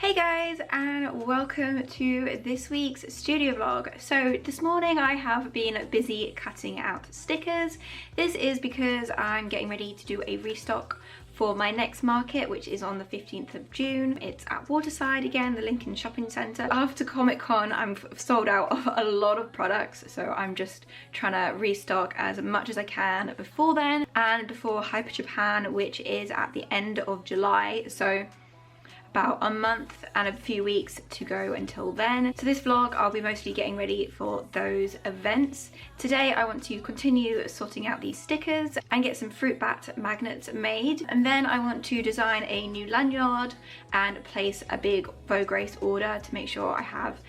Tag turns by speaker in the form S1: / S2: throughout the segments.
S1: Hey guys, and welcome to this week's studio vlog. So this morning I have been busy cutting out stickers. This is because I'm getting ready to do a restock for my next market, which is on the 15th of June. It's at Waterside again, the Lincoln Shopping Centre. After Comic-Con, I'm sold out of a lot of products, so I'm just trying to restock as much as I can before then and before Hyper Japan, which is at the end of July. So about a month and a few weeks to go until then. So this vlog I'll be mostly getting ready for those events. Today I want to continue sorting out these stickers and get some fruit bat magnets made, and then I want to design a new lanyard and place a big Vogue Grace order to make sure I have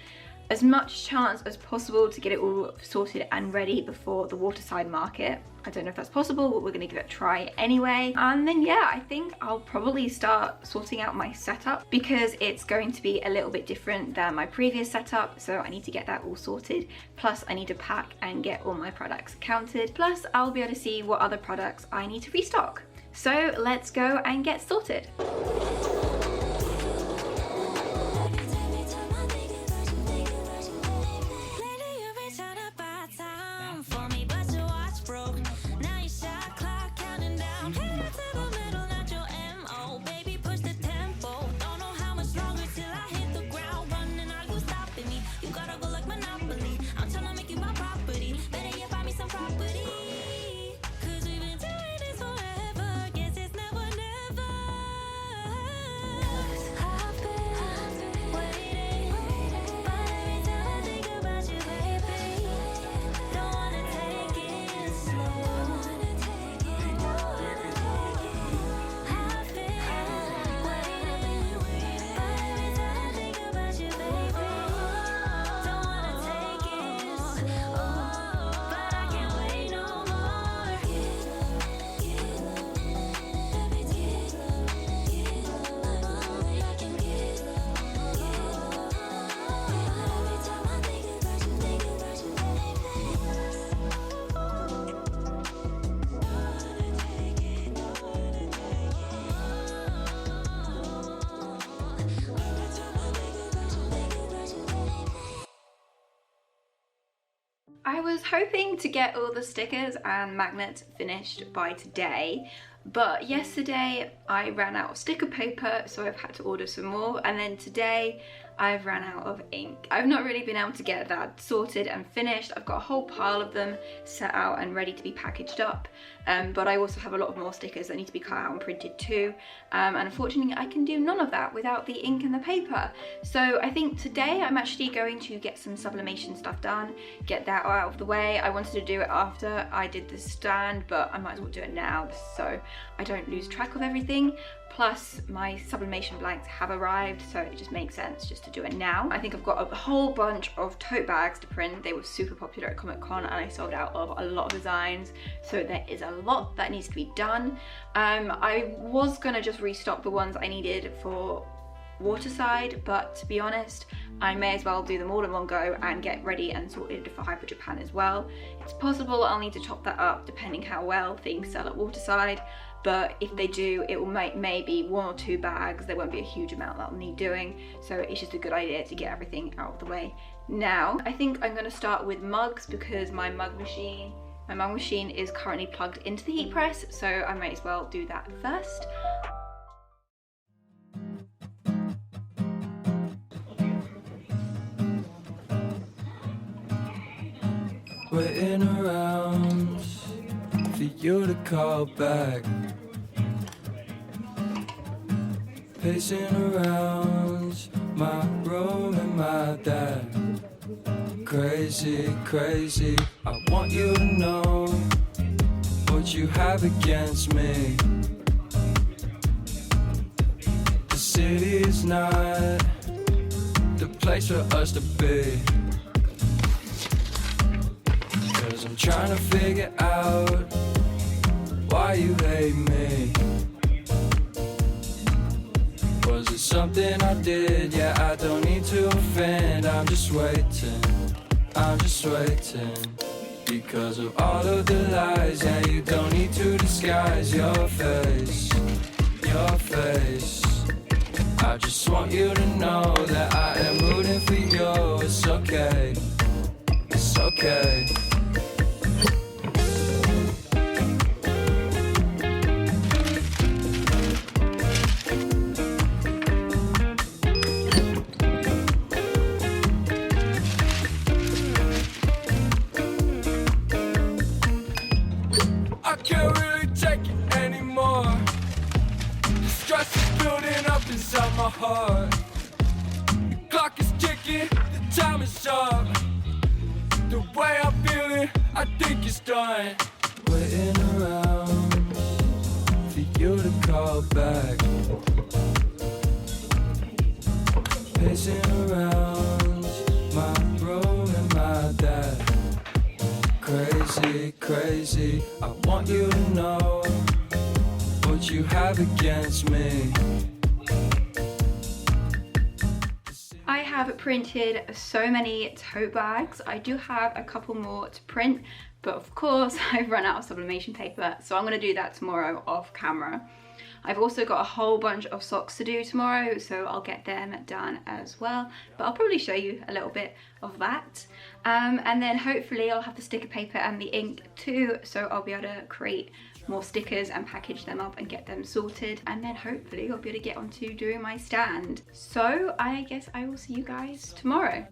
S1: as much chance as possible to get it all sorted and ready before the Waterside market. I don't know if that's possible, but we're gonna give it a try anyway. And then yeah, I think I'll probably start sorting out my setup because it's going to be a little bit different than my previous setup. So I need to get that all sorted. Plus I need to pack and get all my products counted. Plus I'll be able to see what other products I need to restock. So let's go and get sorted. I was hoping to get all the stickers and magnets finished by today, but yesterday I ran out of sticker paper, so I've had to order some more, and then today I've ran out of ink. I've not really been able to get that sorted and finished. I've got a whole pile of them set out and ready to be packaged up, but I also have a lot of more stickers that need to be cut out and printed too, and unfortunately I can do none of that without the ink and the paper. So I think today I'm actually going to get some sublimation stuff done, get that out of the way. I wanted to do it after I did the stand, but I might as well do it now so I don't lose track of everything. Plus my sublimation blanks have arrived, so it just makes sense just to do it now. I think I've got a whole bunch of tote bags to print. They were super popular at Comic-Con and I sold out of a lot of designs, so there is a lot that needs to be done. I was gonna just restock the ones I needed for Waterside, but to be honest, I may as well do them all in one go and get ready and sorted for Hyper Japan as well. It's possible I'll need to top that up depending how well things sell at Waterside, but if they do, it will make maybe 1 or 2 bags. There won't be a huge amount that I'll need doing, so it's just a good idea to get everything out of the way now. I think I'm going to start with mugs because my mug machine is currently plugged into the heat press, so I might as well do that first.
S2: Waiting around for you to call back, pacing around my room and my dad. Crazy, crazy, I want you to know what you have against me. The city is not the place for us to be. I'm trying to figure out why you hate me. Was it something I did? Yeah, I don't need to offend. I'm just waiting, because of all of the lies. Yeah, you don't need to disguise your face. I I just want you to know that I am rooting for you. It's okay, it's okay. I can't really take it anymore. The stress is building up inside my heart. The clock is ticking, the time is up. The way I'm feeling, I think it's done. Waiting around for you to call back. Pacing around my room and my dad. Crazy, crazy, I want you to know what you have against me.
S1: I have printed so many tote bags. I do have a couple more to print, but of course I've run out of sublimation paper, so I'm going to do that tomorrow off camera. I've also got a whole bunch of socks to do tomorrow, so I'll get them done as well, but I'll probably show you a little bit of that. And then hopefully I'll have the sticker paper and the ink too, so I'll be able to create more stickers and package them up and get them sorted, and then hopefully I'll be able to get onto doing my stand. So I guess I will see you guys tomorrow.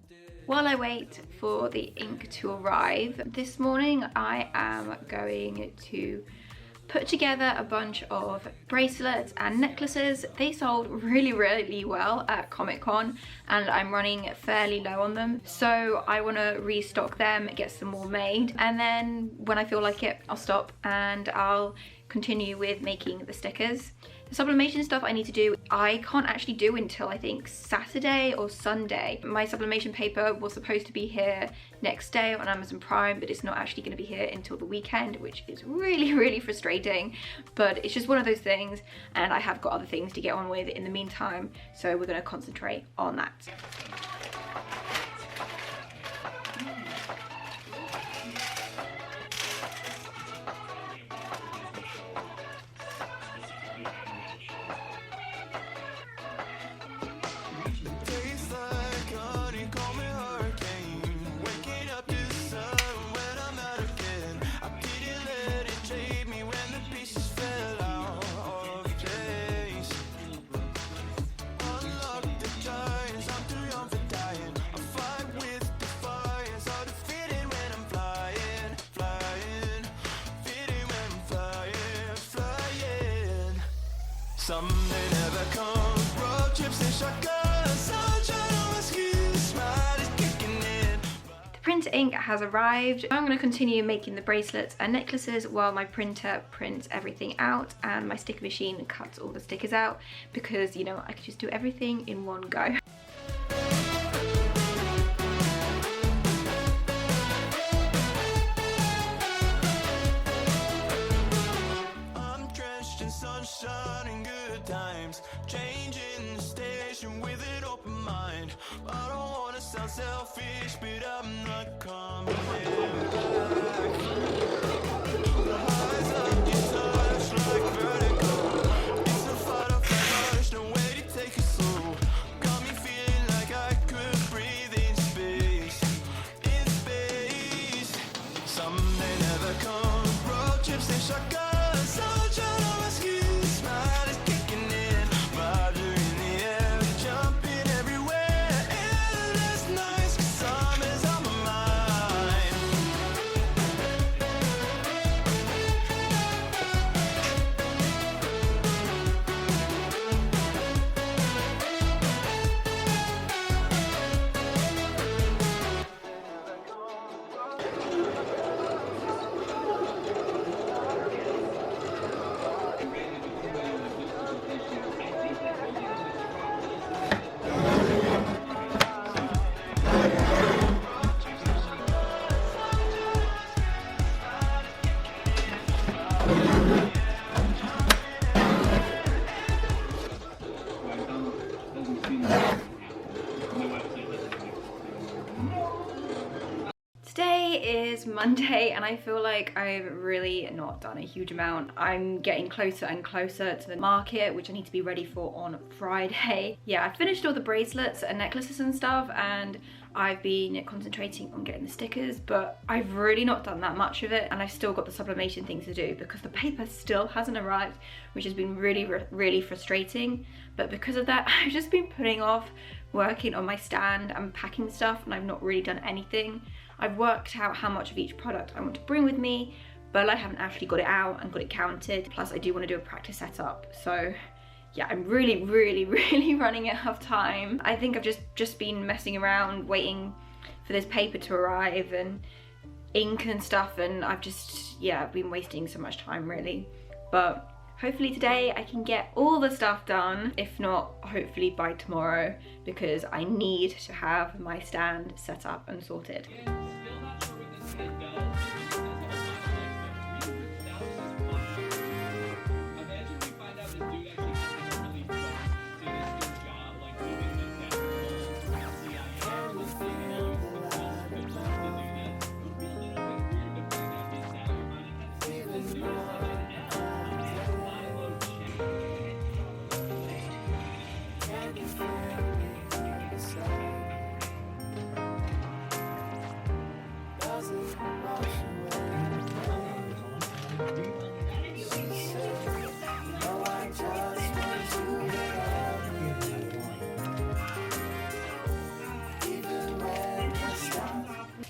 S1: While I wait for the ink to arrive, this morning I am going to put together a bunch of bracelets and necklaces. They sold really well at Comic-Con and I'm running fairly low on them, so I want to restock them, get some more made, and then when I feel like it I'll stop and I'll continue with making the stickers. The sublimation stuff I need to do, I can't actually do until I think Saturday or Sunday. My sublimation paper was supposed to be here next day on Amazon Prime, but it's not actually going to be here until the weekend, which is really frustrating, but it's just one of those things, and I have got other things to get on with in the meantime, so we're going to concentrate on that.
S3: Someday never comes, road trips and shotguns, sunshine on my skin, smile is kicking in.
S1: The printer ink has arrived. I'm going to continue making the bracelets and necklaces while my printer prints everything out and my sticker machine cuts all the stickers out, because you know I can just do everything in one go.
S3: Sunshine and good times, changing the station with an open mind. I don't want to sound selfish, but I'm not coming back. The highs of your touch like vertigo. It's a fight or flight, there's no way to take it slow. Got me feeling like I could breathe in space, in space. Someday never comes, road trips and shotguns, sunshine on my skin, smile is kicking in, rider in the air, jumping everywhere, endless nights, 'cause summer's on my mind.
S1: Monday and I feel like I've really not done a huge amount. I'm getting closer and closer to the market, which I need to be ready for on Friday. Yeah, I finished all the bracelets and necklaces and stuff, and I've been concentrating on getting the stickers, but I've really not done that much of it, and I've still got the sublimation things to do because the paper still hasn't arrived, which has been really frustrating. But because of that, I've just been putting off working on my stand and packing stuff, and I've not really done anything. I've worked out how much of each product I want to bring with me, but I haven't actually got it out and got it counted. Plus I do want to do a practice setup, so yeah, I'm really running out of time. I think I've just been messing around waiting for this paper to arrive and ink and stuff, and I've just, yeah, been wasting so much time really. But hopefully today I can get all the stuff done, if not hopefully by tomorrow, because I need to have my stand set up and sorted.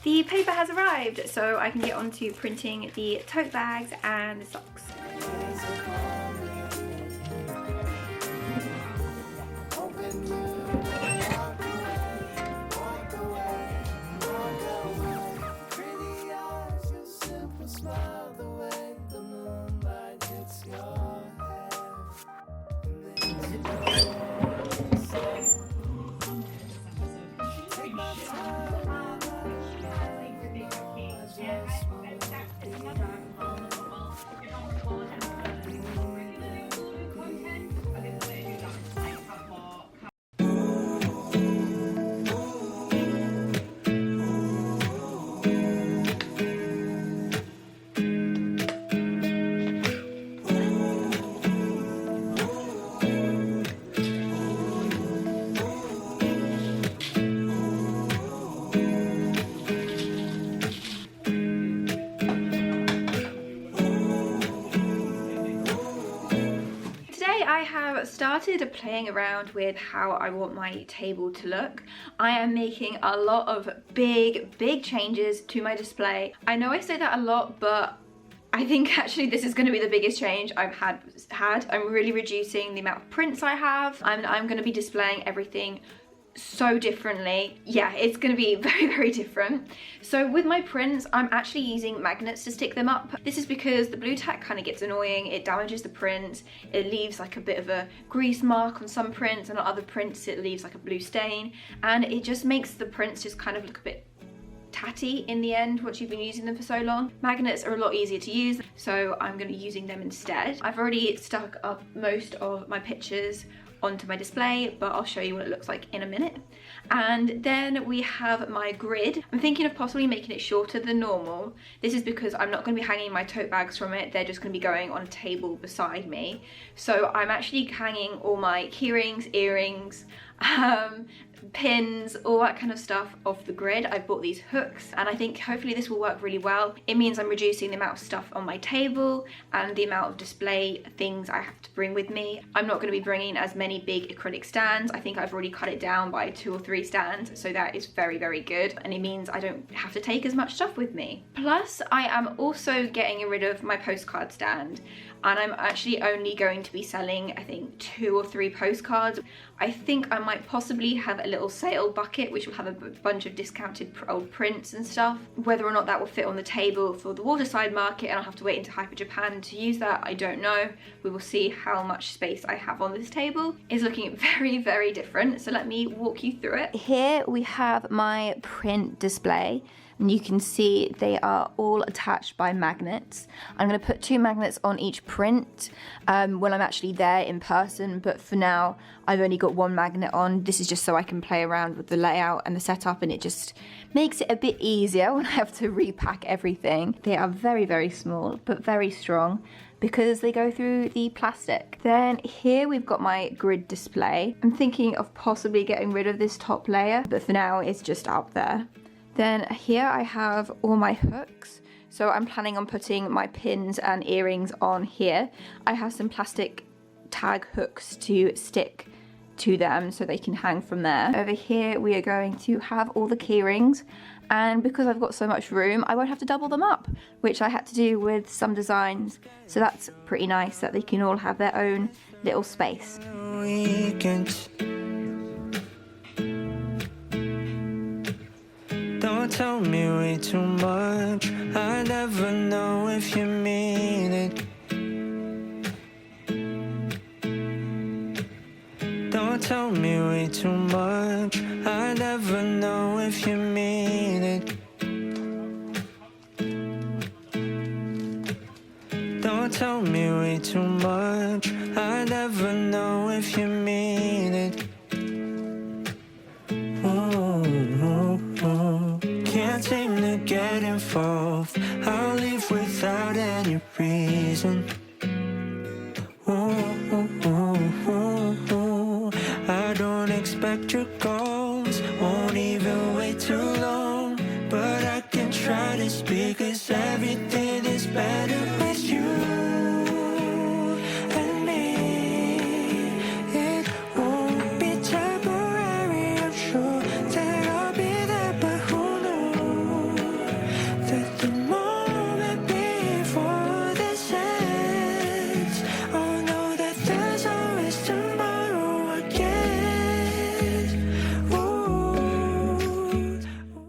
S1: The paper has arrived, so I can get on to printing the tote bags and the socks. I have started playing around with how I want my table to look. I am making a lot of big changes to my display. I know I say that a lot, but I think actually this is going to be the biggest change I've had. I'm really reducing the amount of prints I have, and I'm going to be displaying everything so differently. Yeah, it's going to be very different. So with my prints, I'm actually using magnets to stick them up. This is because the blue tack kind of gets annoying. It damages the prints. It leaves like a bit of a grease mark on some prints, and on other prints it leaves like a blue stain, and it just makes the prints just kind of look a bit tatty in the end once you've been using them for so long. Magnets are a lot easier to use, so I'm going to be using them instead. I've already stuck up most of my pictures onto my display, but I'll show you what it looks like in a minute. And then we have my grid. I'm thinking of possibly making it shorter than normal. This is because I'm not going to be hanging my tote bags from it. They're just going to be going on a table beside me. So I'm actually hanging all my key rings, earrings, pins, all that kind of stuff off the grid. I bought these hooks, and I think hopefully this will work really well. It means I'm reducing the amount of stuff on my table and the amount of display things I have to bring with me. I'm not going to be bringing as many big acrylic stands. I think I've already cut it down by 2 or 3 stands, so that is very good, and it means I don't have to take as much stuff with me. Plus I am also getting rid of my postcard stand, and I'm actually only going to be selling, I think, 2 or 3 postcards. I think I might possibly have a little sale bucket which will have a bunch of discounted old prints and stuff. Whether or not that will fit on the table for the waterside market and I'll have to wait into Hyper Japan to use that, I don't know. We will see how much space I have on this table. It's looking very different, so let me walk you through it. Here we have my print display. And you can see they are all attached by magnets. I'm going to put 2 magnets on each print when I'm actually there in person, but for now I've only got 1 magnet on. This is just so I can play around with the layout and the setup, and it just makes it a bit easier when I have to repack everything. They are very, very small, but very strong, because they go through the plastic. Then here we've got my grid display. I'm thinking of possibly getting rid of this top layer, but for now it's just up there. Then here I have all my hooks. So I'm planning on putting my pins and earrings on here. I have some plastic tag hooks to stick to them so they can hang from there. Over here we are going to have all the key rings, and because I've got so much room I won't have to double them up, which I had to do with some designs, so that's pretty nice that they can all have their own little space.
S3: Don't tell me way too much, I never know if you mean it. Don't tell me way too much, I never know if you mean it. Don't tell me way too much, I never know if you mean it. Can't seem to get involved, I'll leave without any reason. I don't expect your calls, won't even wait too long, but I can try to speak, 'cause everything is better with you and me. It won't be temporary, I'm sure that I'll be there, but who knew that the moment before this ends, I'll know that there's always tomorrow again. Ooh.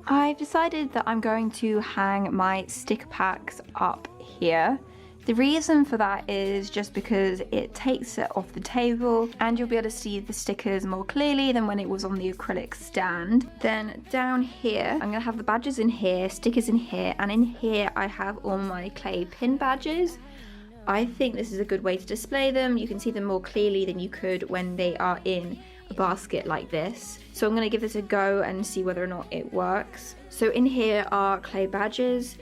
S1: I've decided that I'm going to hang my sticker packs up here. The reason for that is just because it takes it off the table and you'll be able to see the stickers more clearly than when it was on the acrylic stand. Then down here, I'm going to have the badges in here, stickers in here, and in here I have all my clay pin badges. I think this is a good way to display them. You can see them more clearly than you could when they are in a basket like this. So I'm going to give this a go and see whether or not it works. So in here are clay badges.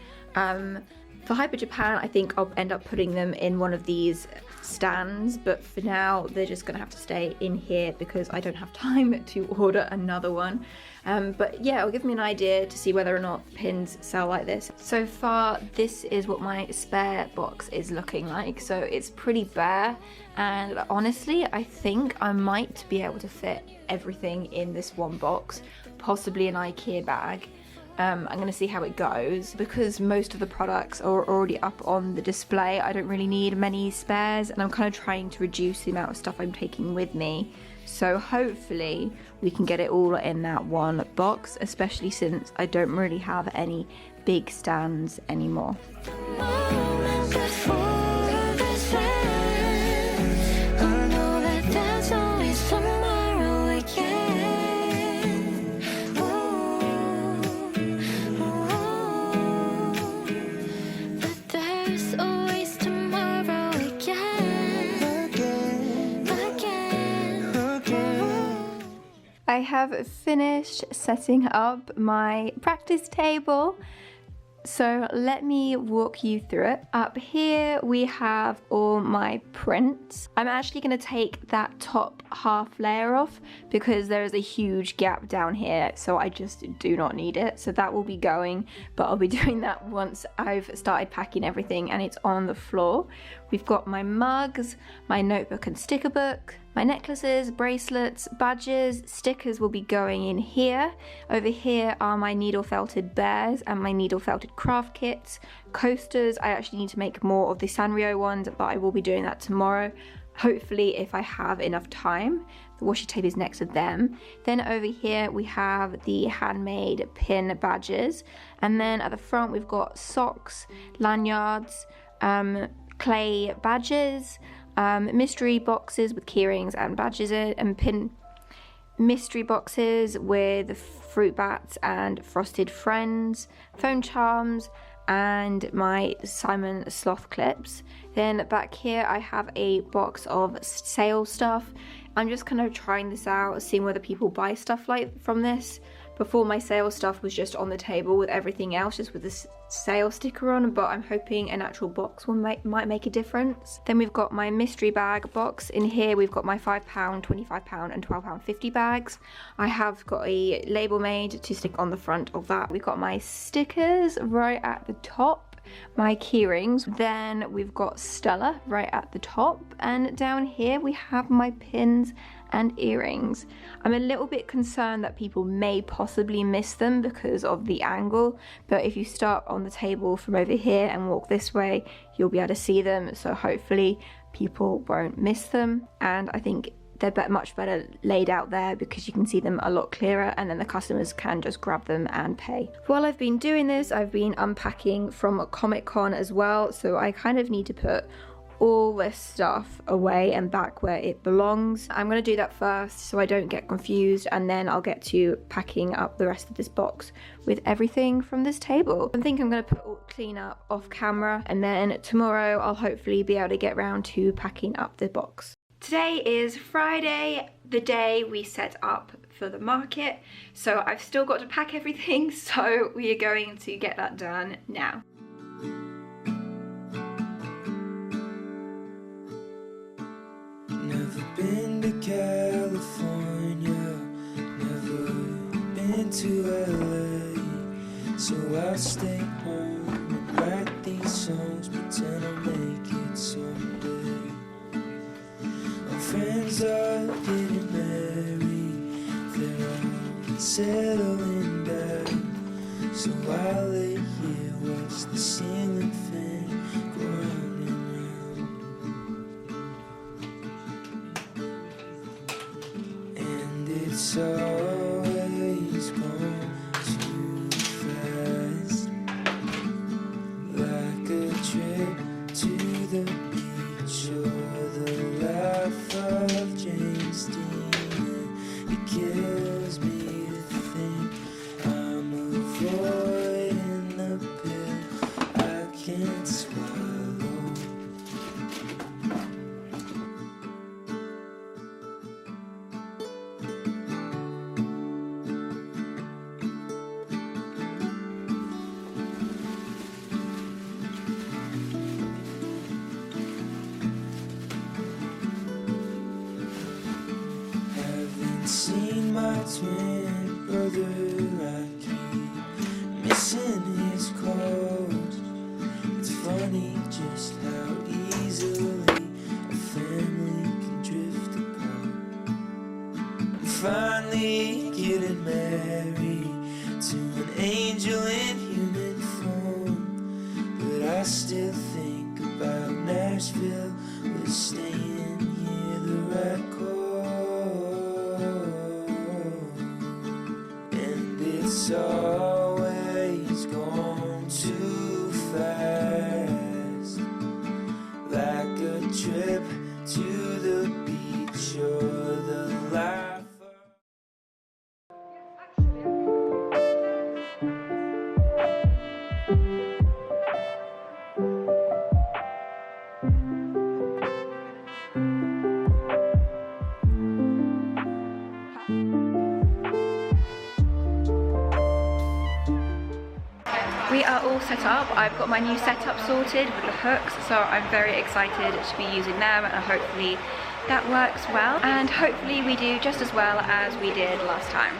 S1: For Hyper Japan, I think I'll end up putting them in one of these stands, but for now they're just going to have to stay in here because I don't have time to order another one. But yeah, it'll give me an idea to see whether or not pins sell like this. So far, this is what my spare box is looking like. So it's pretty bare, and honestly, I think I might be able to fit everything in this one box, possibly an IKEA bag. I'm going to see how it goes. Because most of the products are already up on the display, I don't really need many spares, and I'm kind of trying to reduce the amount of stuff I'm taking with me. So hopefully we can get it all in that one box, especially since I don't really have any big stands anymore. I have finished setting up my practice table, so let me walk you through it. Up here we have all my prints. I'm actually going to take that top half layer off because there is a huge gap down here, so I just do not need it. So that will be going, but I'll be doing that once I've started packing everything and it's on the floor. We've got my mugs, my notebook and sticker book, my necklaces, bracelets, badges, stickers will be going in here. Over here are my needle felted bears and my needle felted craft kits. Coasters, I actually need to make more of the Sanrio ones, but I will be doing that tomorrow. Hopefully if I have enough time. The washi tape is next to them. Then over here we have the handmade pin badges. And then at the front we've got socks, lanyards, clay badges, mystery boxes with keyrings and badges and mystery boxes with fruit bats and frosted friends, phone charms, and my Simon Sloth clips. Then back here I have a box of sale stuff. I'm just kind of trying this out, seeing whether people buy stuff like from this. Before, my sale stuff was just on the table with everything else, just with this sale sticker on, but I'm hoping an actual box might make a difference. Then we've got my mystery bag box. In here we've got my £5, £25 and £12.50 bags. I have got a label made to stick on the front of that. We've got my stickers right at the top, my keyrings, then we've got Stella right at the top, and down here we have my pins and earrings. I'm a little bit concerned that people may possibly miss them because of the angle, but if you start on the table from over here and walk this way, you'll be able to see them, so hopefully people won't miss them. And I think they're much better laid out there because you can see them a lot clearer, and then the customers can just grab them and pay. While I've been doing this, I've been unpacking from Comic-Con as well, so I kind of need to put all this stuff away and back where it belongs. I'm going to do that first so I don't get confused, and then I'll get to packing up the rest of this box with everything from this table. I think I'm going to clean up off camera, and then tomorrow I'll hopefully be able to get round to packing up the box. Today is Friday, the day we set up for the market, so I've still got to pack everything, so we are going to get that done now.
S3: Never been to California, never been to LA, so I'll stay home and write these songs, pretend I'll make it someday. My friends are getting married, they're all settling down, so I lay here, watch the ceiling fan go round and round. And it's always gone too fast, like a trip to the beach or the life of James Dean. It kills me to think I'm avoiding the pill I can't swallow. Seen my twin brother, I keep missing his calls. It's funny just how easily a family can drift apart. I'm finally getting married to an angel in human form, but I still think about Nashville. We're staying here the right call. It's always gone too fast, like a trip to the beach or the life.
S1: We are all set up. I've got my new setup sorted with the hooks, so I'm very excited to be using them, and hopefully that works well, and hopefully we do just as well as we did last time.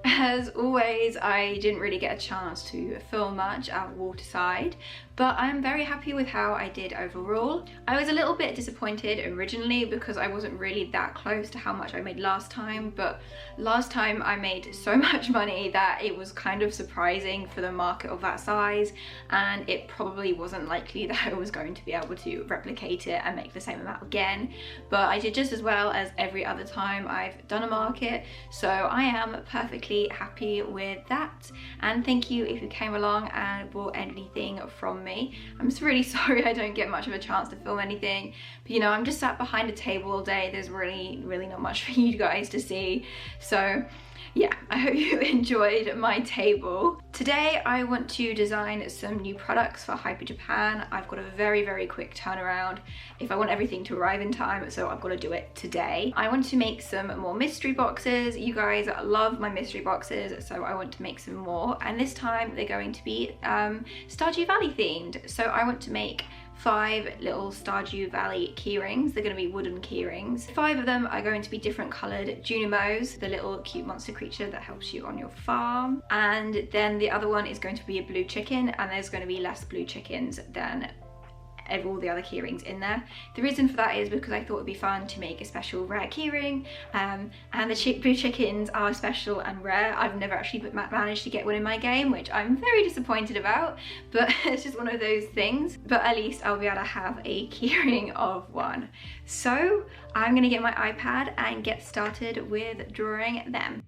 S1: As always, I didn't really get a chance to film much out waterside, but I'm very happy with how I did overall. I was a little bit disappointed originally because I wasn't really that close to how much I made last time, but last time I made so much money that it was kind of surprising for the market of that size, and it probably wasn't likely that I was going to be able to replicate it and make the same amount again. But I did just as well as every other time I've done a market, so I am perfectly happy with that, and thank you if you came along and bought anything from me. I'm just really sorry I don't get much of a chance to film anything, but you know, I'm just sat behind a table all day. There's really not much for you guys to see, so yeah, I hope you enjoyed my table. Today I want to design some new products for Hyper Japan. I've got a very quick turnaround if I want everything to arrive in time, so I've got to do it today. I want to make some more mystery boxes. You guys love my mystery boxes, so I want to make some more, and this time they're going to be Stardew Valley themed. So I want to make 5 little Stardew Valley keyrings. They're going to be wooden keyrings. 5 of them are going to be different coloured Junimos, the little cute monster creature that helps you on your farm. And then the other one is going to be a blue chicken, and there's going to be less blue chickens than all the other keyrings in there. The reason for that is because I thought it'd be fun to make a special rare keyring, and the blue chickens are special and rare. I've never actually managed to get one in my game, which I'm very disappointed about, but it's just one of those things. But at least I'll be able to have a keyring of one. So I'm gonna get my iPad and get started with drawing them.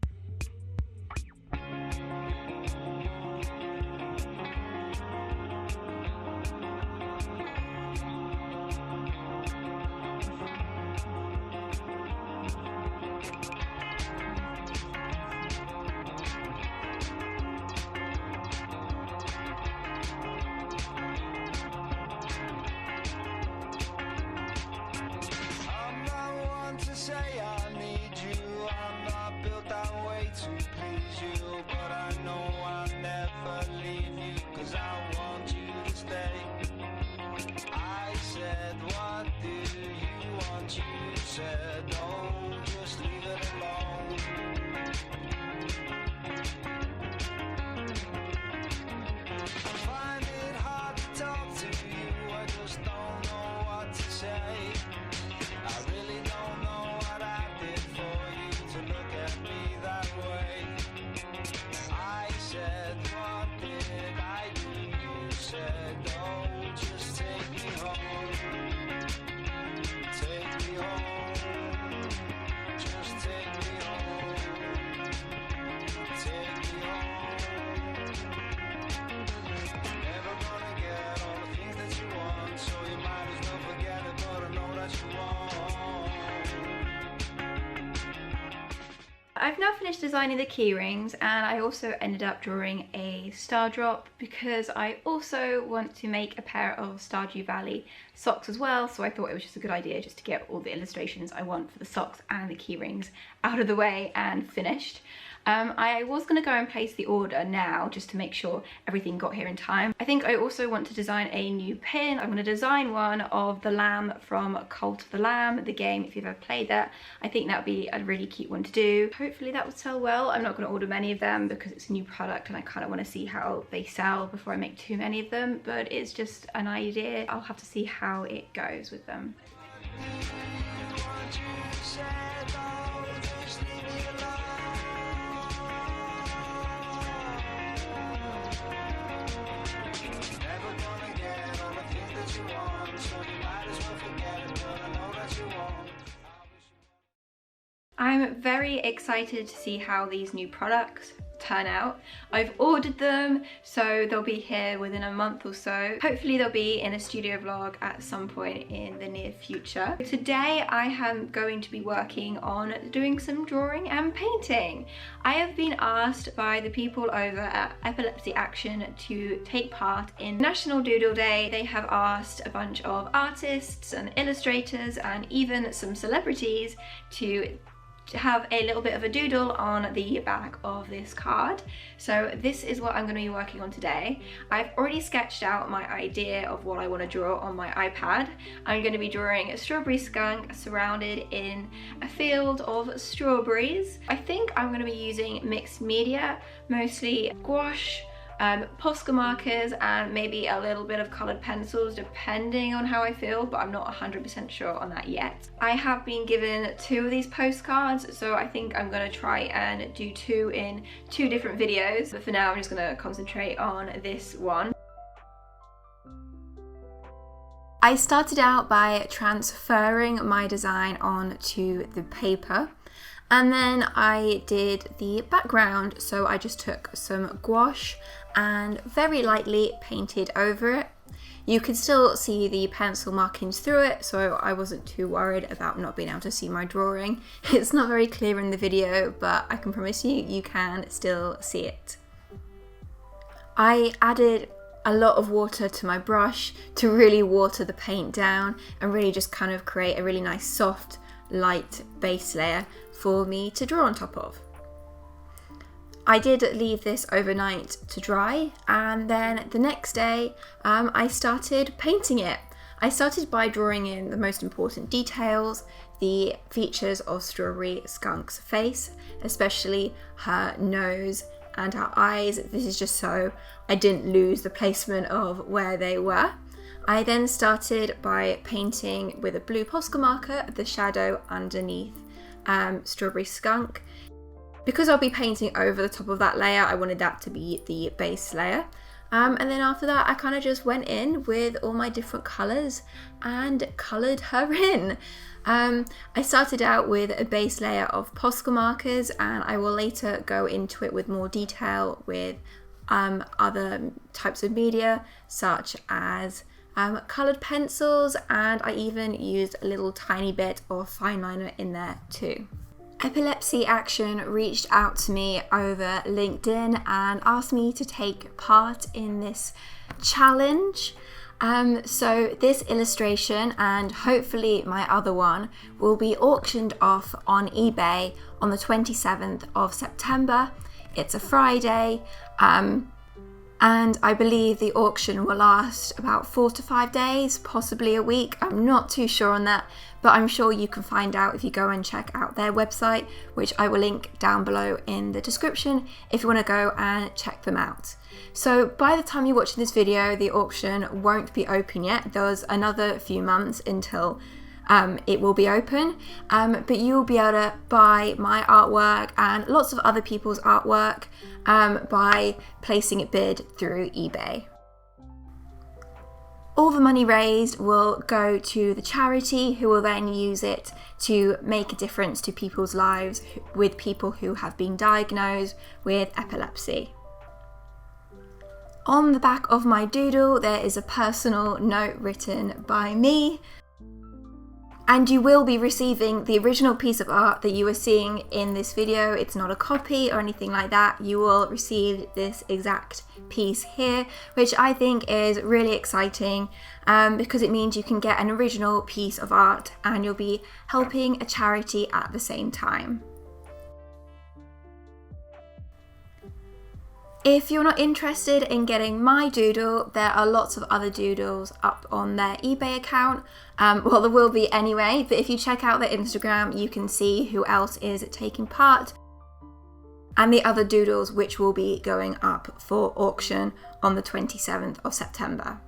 S1: I've now finished designing the keyrings, and I also ended up drawing a star drop because I also want to make a pair of Stardew Valley socks as well, so I thought it was just a good idea just to get all the illustrations I want for the socks and the keyrings out of the way and finished. I was going to go and place the order now just to make sure everything got here in time. I think I also want to design a new pin. I'm going to design one of the lamb from Cult of the Lamb, the game, if you've ever played that. I think that would be a really cute one to do. Hopefully that would sell well. I'm not going to order many of them because it's a new product and I kind of want to see how they sell before I make too many of them, but it's just an idea. I'll have to see how it goes with them. I'm very excited to see how these new products turn out. I've ordered them, so they'll be here within a month or so. Hopefully they'll be in a studio vlog at some point in the near future. Today I am going to be working on doing some drawing and painting. I have been asked by the people over at Epilepsy Action to take part in National Doodle Day. They have asked a bunch of artists and illustrators and even some celebrities to have a little bit of a doodle on the back of this card. So this is what I'm going to be working on today. I've already sketched out my idea of what I want to draw on my iPad. I'm going to be drawing a strawberry skunk surrounded in a field of strawberries. I think I'm going to be using mixed media, mostly gouache, Posca markers, and maybe a little bit of coloured pencils depending on how I feel, but I'm not 100% sure on that yet. I have been given 2 of these postcards, so I think I'm going to try and do 2 in 2 different videos, but for now I'm just going to concentrate on this one. I started out by transferring my design onto the paper, And then I did the background, so I just took some gouache and very lightly painted over it. You could still see the pencil markings through it, so I wasn't too worried about not being able to see my drawing. It's not very clear in the video, but I can promise you, you can still see it. I added a lot of water to my brush to really water the paint down and really just kind of create a really nice soft, light base layer for me to draw on top of. I did leave this overnight to dry, and then the next day I started painting it. I started by drawing in the most important details, the features of Strawberry Skunk's face, especially her nose and her eyes. This is just so I didn't lose the placement of where they were. I then started by painting with a blue Posca marker the shadow underneath Strawberry Skunk. Because I'll be painting over the top of that layer, I wanted that to be the base layer. And then after that, I kind of just went in with all my different colours and coloured her in. I started out with a base layer of Posca markers, and I will later go into it with more detail with other types of media, such as coloured pencils, and I even used a little tiny bit of fine liner in there too. Epilepsy Action reached out to me over LinkedIn and asked me to take part in this challenge. So this illustration, and hopefully my other one, will be auctioned off on eBay on the 27th of September. It's a Friday, and I believe the auction will last about 4 to 5 days, possibly a week. I'm not too sure on that, but I'm sure you can find out if you go and check out their website, which I will link down below in the description if you want to go and check them out. So by the time you're watching this video, the auction won't be open yet. There's another few months until it will be open, but you'll be able to buy my artwork and lots of other people's artwork by placing a bid through eBay. All the money raised will go to the charity, who will then use it to make a difference to people's lives with people who have been diagnosed with epilepsy. On the back of my doodle, there is a personal note written by me. And you will be receiving the original piece of art that you are seeing in this video. It's not a copy or anything like that. You will receive this exact piece here, which I think is really exciting because it means you can get an original piece of art and you'll be helping a charity at the same time. If you're not interested in getting my doodle, there are lots of other doodles up on their eBay account. Well, there will be anyway, but if you check out their Instagram, you can see who else is taking part and the other doodles which will be going up for auction on the 27th of September.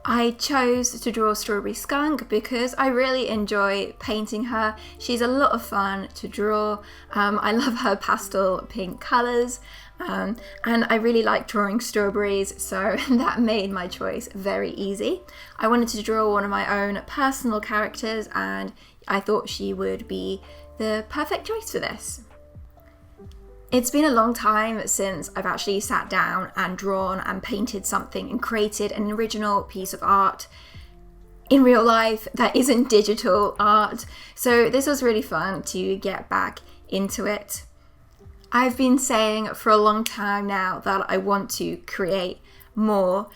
S1: I chose to draw Strawberry Skunk because I really enjoy painting her. She's a lot of fun to draw. I love her pastel pink colours, and I really like drawing strawberries, so that made my choice very easy. I wanted to draw one of my own personal characters, and I thought she would be the perfect choice for this. It's been a long time since I've actually sat down and drawn and painted something and created an original piece of art in real life that isn't digital art. So this was really fun to get back into it. I've been saying for a long time now that I want to create more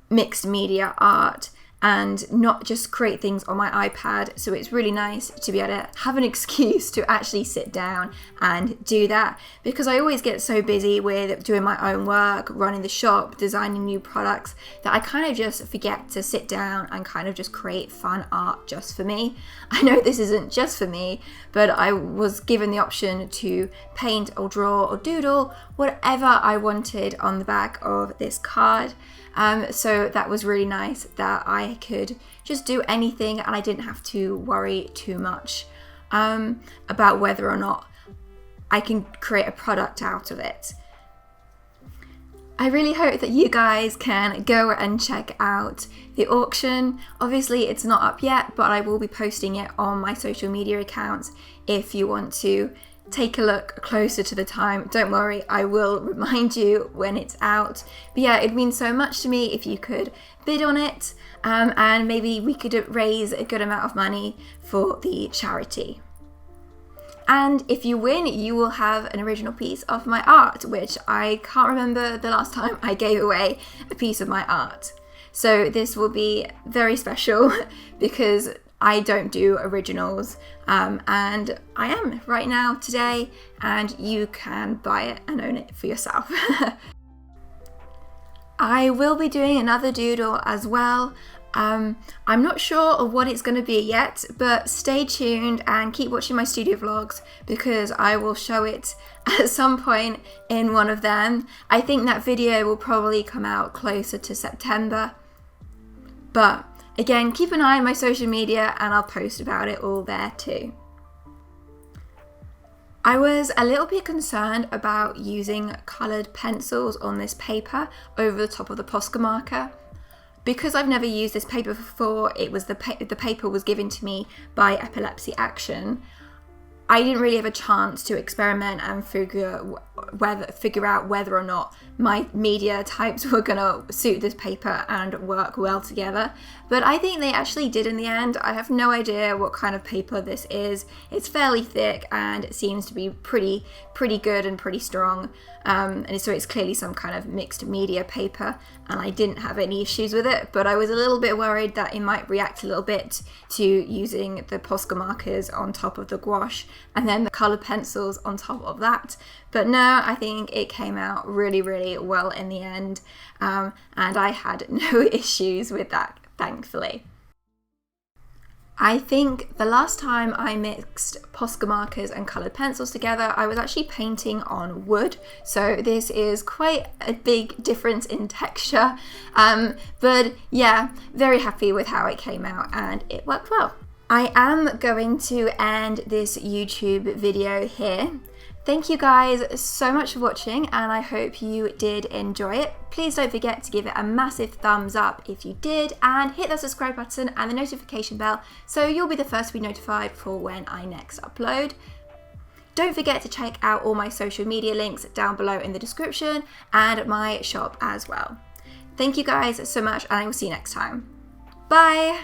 S1: mixed media art and not just create things on my iPad. So it's really nice to be able to have an excuse to actually sit down and do that, because I always get so busy with doing my own work, running the shop, designing new products, that I kind of just forget to sit down and kind of just create fun art just for me. I know this isn't just for me, but I was given the option to paint or draw or doodle whatever I wanted on the back of this card. So that was really nice that I could just do anything and I didn't have to worry too much about whether or not I can create a product out of it. I really hope that you guys can go and check out the auction. Obviously it's not up yet, but I will be posting it on my social media accounts if you want to take a look closer to the time. Don't worry, I will remind you when it's out. But yeah, it means so much to me if you could bid on it, and maybe we could raise a good amount of money for the charity. And if you win, you will have an original piece of my art, which I can't remember the last time I gave away a piece of my art. So this will be very special because I don't do originals, and I am right now today, and you can buy it and own it for yourself. I will be doing another doodle as well. I'm not sure of what it's going to be yet, but stay tuned and keep watching my studio vlogs because I will show it at some point in one of them. I think that video will probably come out closer to September, but again, keep an eye on my social media and I'll post about it all there too. I was a little bit concerned about using coloured pencils on this paper over the top of the Posca marker. Because I've never used this paper before, it was the paper was given to me by Epilepsy Action. I didn't really have a chance to experiment and figure out whether or not my media types were gonna suit this paper and work well together. But I think they actually did in the end. I have no idea what kind of paper this is. It's fairly thick and it seems to be pretty good and pretty strong. And so it's clearly some kind of mixed media paper, and I didn't have any issues with it, but I was a little bit worried that it might react a little bit to using the Posca markers on top of the gouache and then the coloured pencils on top of that. But no, I think it came out really well in the end, and I had no issues with that, thankfully. I think the last time I mixed Posca markers and coloured pencils together, I was actually painting on wood. So this is quite a big difference in texture. But yeah, very happy with how it came out and it worked well. I am going to end this YouTube video here. Thank you guys so much for watching and I hope you did enjoy it. Please don't forget to give it a massive thumbs up if you did and hit the subscribe button and the notification bell so you'll be the first to be notified for when I next upload. Don't forget to check out all my social media links down below in the description and my shop as well. Thank you guys so much and I will see you next time. Bye!